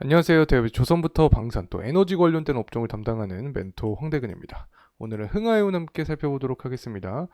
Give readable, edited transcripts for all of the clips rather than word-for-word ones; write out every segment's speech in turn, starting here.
안녕하세요. 대한민국 조선부터 방산 또 에너지 관련된 업종을 담당하는 멘토 황대근입니다. 오늘은 흥하해운 함께 살펴보도록 하겠습니다.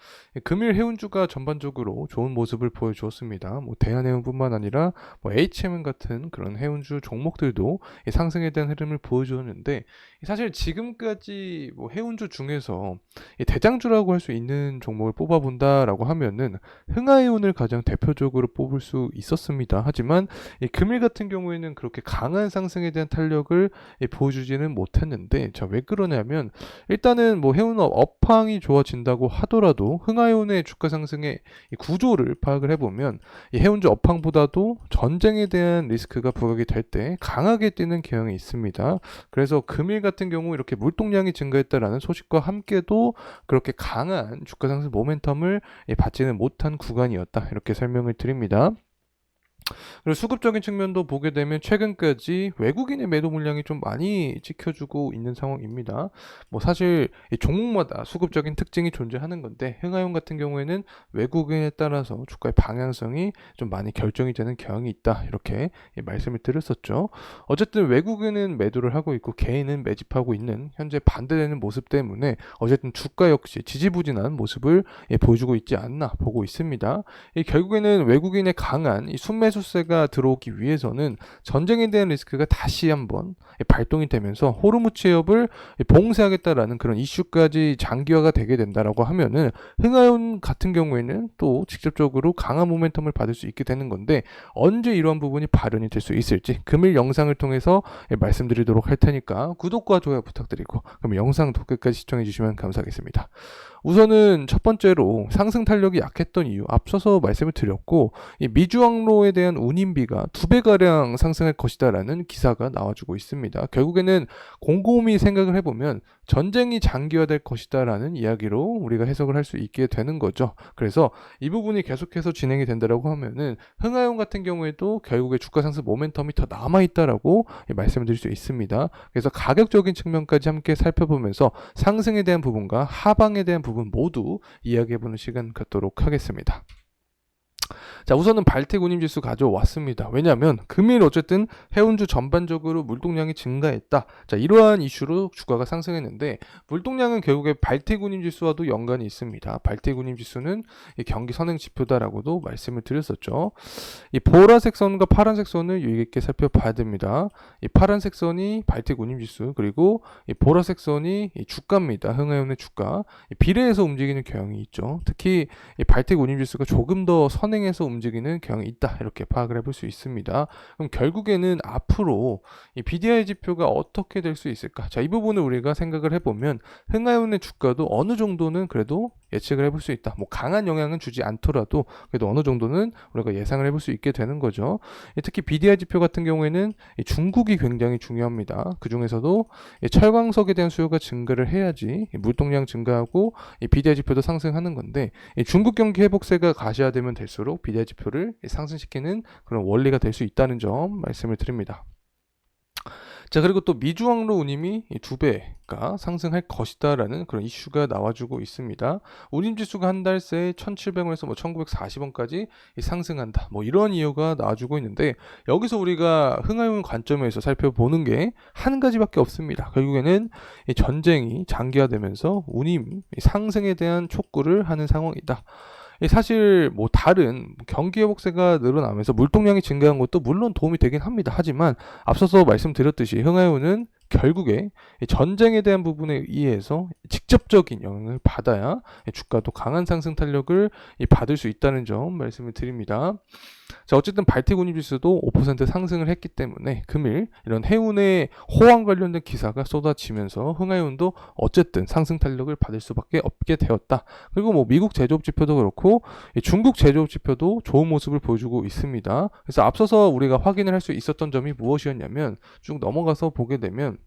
금일 해운주가 전반적으로 좋은 모습을 보여주었습니다. 대한해운뿐만 아니라 HMN 같은 그런 해운주 종목들도 이 상승에 대한 흐름을 보여주었는데, 사실 지금까지 해운주 중에서 이 대장주라고 할 수 있는 종목을 뽑아본다라고 하면은 흥하해운을 가장 대표적으로 뽑을 수 있었습니다. 하지만 이 금일 같은 경우에는 그렇게 강한 상승에 대한 탄력을 보여주지는 못했는데, 자, 왜 그러냐면 일단은 해운업 업황이 좋아진다고 하더라도 흥하해운의 주가 상승의 이 구조를 파악을 해보면 이 해운주 업황보다도 전쟁에 대한 리스크가 부각이 될 때 강하게 뛰는 경향이 있습니다. 그래서 금일 같은 경우 이렇게 물동량이 증가했다라는 소식과 함께도 그렇게 강한 주가 상승 모멘텀을 받지는 못한 구간이었다, 이렇게 설명을 드립니다. 그리고 수급적인 측면도 보게 되면 최근까지 외국인의 매도 물량이 좀 많이 찍혀주고 있는 상황입니다. 사실 이 종목마다 수급적인 특징이 존재하는 건데, 흥하용 같은 경우에는 외국인에 따라서 주가의 방향성이 좀 많이 결정이 되는 경향이 있다, 이렇게 말씀을 드렸었죠. 어쨌든 외국인은 매도를 하고 있고 개인은 매집하고 있는 현재 반대되는 모습 때문에 어쨌든 주가 역시 지지부진한 모습을 보여주고 있지 않나 보고 있습니다. 결국에는 외국인의 강한 이 순매수세가 들어오기 위해서는 전쟁에 대한 리스크가 다시 한번 발동이 되면서 호르무즈 해협을 봉쇄하겠다라는 그런 이슈까지 장기화가 되게 된다라고 하면은 흥하해운 같은 경우에는 또 직접적으로 강한 모멘텀을 받을 수 있게 되는 건데, 언제 이러한 부분이 발현이 될 수 있을지 금일 영상을 통해서 말씀드리도록 할 테니까 구독과 좋아요 부탁드리고, 그럼 영상도 끝까지 시청해 주시면 감사하겠습니다. 우선은 첫 번째로 상승 탄력이 약했던 이유 앞서서 말씀을 드렸고, 이 미주항로에 대한 운임비가 2배가량 상승할 것이다라는 기사가 나와주고 있습니다. 결국에는 곰곰이 생각을 해보면 전쟁이 장기화될 것이다라는 이야기로 우리가 해석을 할 수 있게 되는 거죠. 그래서 이 부분이 계속해서 진행이 된다라고 하면은 흥하용 같은 경우에도 결국에 주가 상승 모멘텀이 더 남아있다라고 말씀을 드릴 수 있습니다. 그래서 가격적인 측면까지 함께 살펴보면서 상승에 대한 부분과 하방에 대한 부분 모두 이야기해보는 시간 갖도록 하겠습니다. 자, 우선은 발틱 운임지수 가져왔습니다. 왜냐하면 금일 어쨌든 해운주 전반적으로 물동량이 증가했다, 자, 이러한 이슈로 주가가 상승했는데, 물동량은 결국에 발틱 운임지수와도 연관이 있습니다. 발틱 운임지수는 경기 선행 지표다라고도 말씀을 드렸었죠. 이 보라색 선과 파란색 선을 유의 깊게 살펴봐야 됩니다. 이 파란색 선이 발틱 운임지수, 그리고 이 보라색 선이 이 주가입니다. 흥하해운의 주가. 비례해서 움직이는 경향이 있죠. 특히 이 발틱 운임지수가 조금 더 선행해서 움직이는 경향이 있다, 이렇게 파악을 해볼 수 있습니다. 그럼 결국에는 앞으로 이 BDI 지표가 어떻게 될 수 있을까? 자, 이 부분을 우리가 생각을 해보면 흥하해운의 주가도 어느 정도는 그래도 예측을 해볼 수 있다. 강한 영향은 주지 않더라도 그래도 어느 정도는 우리가 예상을 해볼 수 있게 되는 거죠. 특히 BDI 지표 같은 경우에는 중국이 굉장히 중요합니다. 그 중에서도 철광석에 대한 수요가 증가를 해야지 물동량 증가하고 BDI 지표도 상승하는 건데, 중국 경기 회복세가 가시화되면 될수록 BDI 지표를 상승시키는 그런 원리가 될 수 있다는 점 말씀을 드립니다. 자, 그리고 또 미주항로 운임이 2배가 상승할 것이다라는 그런 이슈가 나와주고 있습니다. 운임지수가 한 달 새에 1,700원에서 1,940원까지 상승한다, 이런 이유가 나와주고 있는데, 여기서 우리가 흥하해운 관점에서 살펴보는 게 한 가지밖에 없습니다. 결국에는 이 전쟁이 장기화되면서 운임 상승에 대한 촉구를 하는 상황이다. 사실 다른 경기 회복세가 늘어나면서 물동량이 증가한 것도 물론 도움이 되긴 합니다. 하지만 앞서서 말씀드렸듯이 흥하해운은 결국에 전쟁에 대한 부분에 의해서 직접적인 영향을 받아야 주가도 강한 상승 탄력을 받을 수 있다는 점 말씀을 드립니다. 자, 어쨌든 발틱 운임지수도 5% 상승을 했기 때문에 금일 이런 해운의 호황 관련된 기사가 쏟아지면서 흥하해운도 어쨌든 상승 탄력을 받을 수밖에 없게 되었다. 그리고 미국 제조업 지표도 그렇고 중국 제조업 지표도 좋은 모습을 보여주고 있습니다. 그래서 앞서서 우리가 확인을 할 수 있었던 점이 무엇이었냐면, 쭉 넘어가서 보게 되면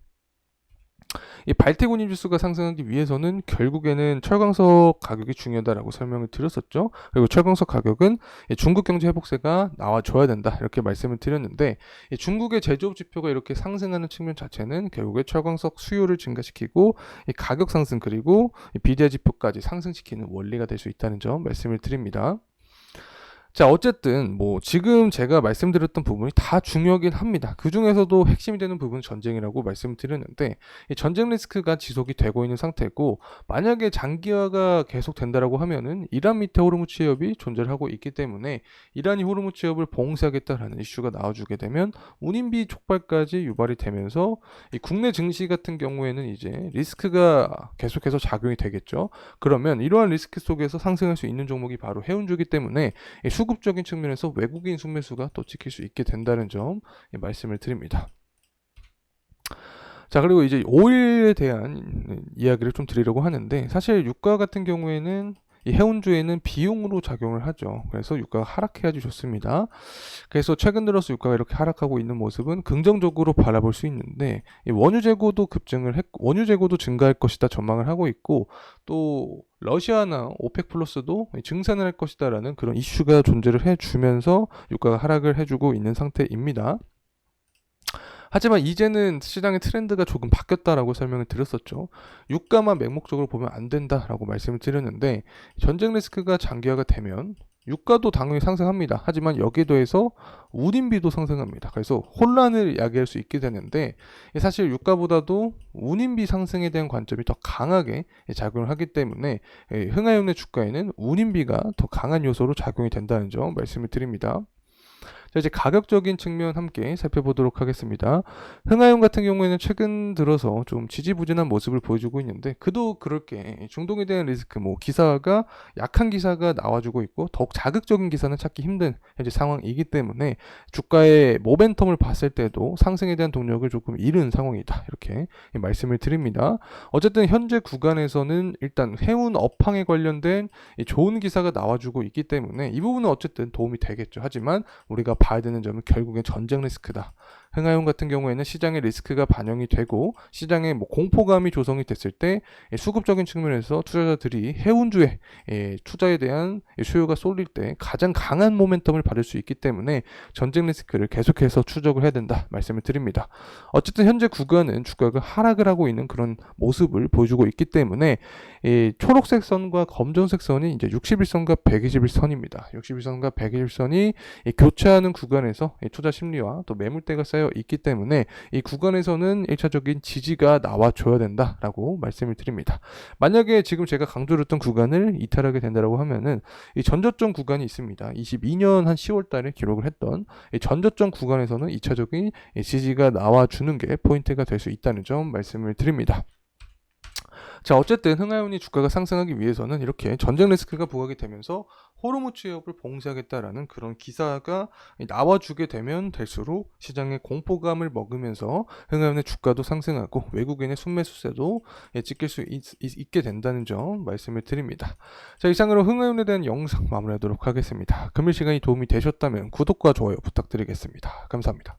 이 발틱 운임지수가 상승하기 위해서는 결국에는 철광석 가격이 중요하다라고 설명을 드렸었죠. 그리고 철광석 가격은 중국 경제 회복세가 나와줘야 된다, 이렇게 말씀을 드렸는데, 중국의 제조업 지표가 이렇게 상승하는 측면 자체는 결국에 철광석 수요를 증가시키고 가격 상승, 그리고 BDI 지표까지 상승시키는 원리가 될 수 있다는 점 말씀을 드립니다. 자, 어쨌든 뭐 지금 제가 말씀드렸던 부분이 다 중요하긴 합니다. 그중에서도 핵심이 되는 부분은 전쟁이라고 말씀드렸는데, 이 전쟁 리스크가 지속이 되고 있는 상태고, 만약에 장기화가 계속 된다라고 하면은 이란 밑에 호르무즈 해협이 존재를 하고 있기 때문에 이란이 호르무즈 해협을 봉쇄하겠다라는 이슈가 나와주게 되면 운임비 촉발까지 유발이 되면서 이 국내 증시 같은 경우에는 이제 리스크가 계속해서 작용이 되겠죠. 그러면 이러한 리스크 속에서 상승할 수 있는 종목이 바로 해운주기 때문에 이 수급적인 측면에서 외국인 순매수가 또 찍힐 수 있게 된다는 점 말씀을 드립니다. 자, 그리고 이제 오일에 대한 이야기를 좀 드리려고 하는데, 사실 유가 같은 경우에는 이 해운주에는 비용으로 작용을 하죠. 그래서 유가가 하락해야지 좋습니다. 그래서 최근 들어서 유가가 이렇게 하락하고 있는 모습은 긍정적으로 바라볼 수 있는데, 이 원유 재고도 원유 재고도 증가할 것이다 전망을 하고 있고, 또 러시아나 오펙 플러스도 증산을 할 것이다라는 그런 이슈가 존재를 해주면서 유가가 하락을 해주고 있는 상태입니다. 하지만 이제는 시장의 트렌드가 조금 바뀌었다라고 설명을 드렸었죠. 유가만 맹목적으로 보면 안 된다라고 말씀을 드렸는데, 전쟁 리스크가 장기화가 되면 유가도 당연히 상승합니다. 하지만 여기에 더해서 운임비도 상승합니다. 그래서 혼란을 야기할 수 있게 되는데, 사실 유가보다도 운임비 상승에 대한 관점이 더 강하게 작용을 하기 때문에 흥하용의 주가에는 운임비가 더 강한 요소로 작용이 된다는 점 말씀을 드립니다. 자, 이제 가격적인 측면 함께 살펴보도록 하겠습니다. 흥하용 같은 경우에는 최근 들어서 좀 지지부진한 모습을 보여주고 있는데, 그도 그럴 게 중동에 대한 리스크, 뭐 기사가 약한 기사가 나와주고 있고 더욱 자극적인 기사는 찾기 힘든 현재 상황이기 때문에 주가의 모멘텀을 봤을 때도 상승에 대한 동력을 조금 잃은 상황이다, 이렇게 말씀을 드립니다. 어쨌든 현재 구간에서는 일단 해운 업황에 관련된 좋은 기사가 나와주고 있기 때문에 이 부분은 어쨌든 도움이 되겠죠. 하지만 우리가 봐야 되는 점은 결국엔 전쟁 리스크다. 흥하용 같은 경우에는 시장의 리스크가 반영이 되고 시장에 뭐 공포감이 조성이 됐을 때 수급적인 측면에서 투자자들이 해운주에 투자에 대한 수요가 쏠릴 때 가장 강한 모멘텀을 받을 수 있기 때문에 전쟁 리스크를 계속해서 추적을 해야 된다 말씀을 드립니다. 어쨌든 현재 구간은 주가가 하락을 하고 있는 그런 모습을 보여주고 있기 때문에 초록색 선과 검정색 선이 이제 61선과 121선입니다. 61선과 121선이 교차하는 구간에서 투자 심리와 또 매물대가 쌓여 있기 때문에 이 구간에서는 1차적인 지지가 나와줘야 된다라고 말씀을 드립니다. 만약에 지금 제가 강조했던 구간을 이탈하게 된다라고 하면은 이 전저점 구간이 있습니다. 22년 한 10월 달에 기록을 했던 이 전저점 구간에서는 2차적인 지지가 나와주는 게 포인트가 될 수 있다는 점 말씀을 드립니다. 자, 어쨌든 흥하용이 주가가 상승하기 위해서는 이렇게 전쟁 리스크가 부각이 되면서 호르무즈 해협을 봉쇄하겠다라는 그런 기사가 나와주게 되면 될수록 시장의 공포감을 먹으면서 흥하용의 주가도 상승하고 외국인의 순매수세도 찍힐 수 있게 된다는 점 말씀을 드립니다. 자, 이상으로 흥하용에 대한 영상 마무리하도록 하겠습니다. 금일 시간이 도움이 되셨다면 구독과 좋아요 부탁드리겠습니다. 감사합니다.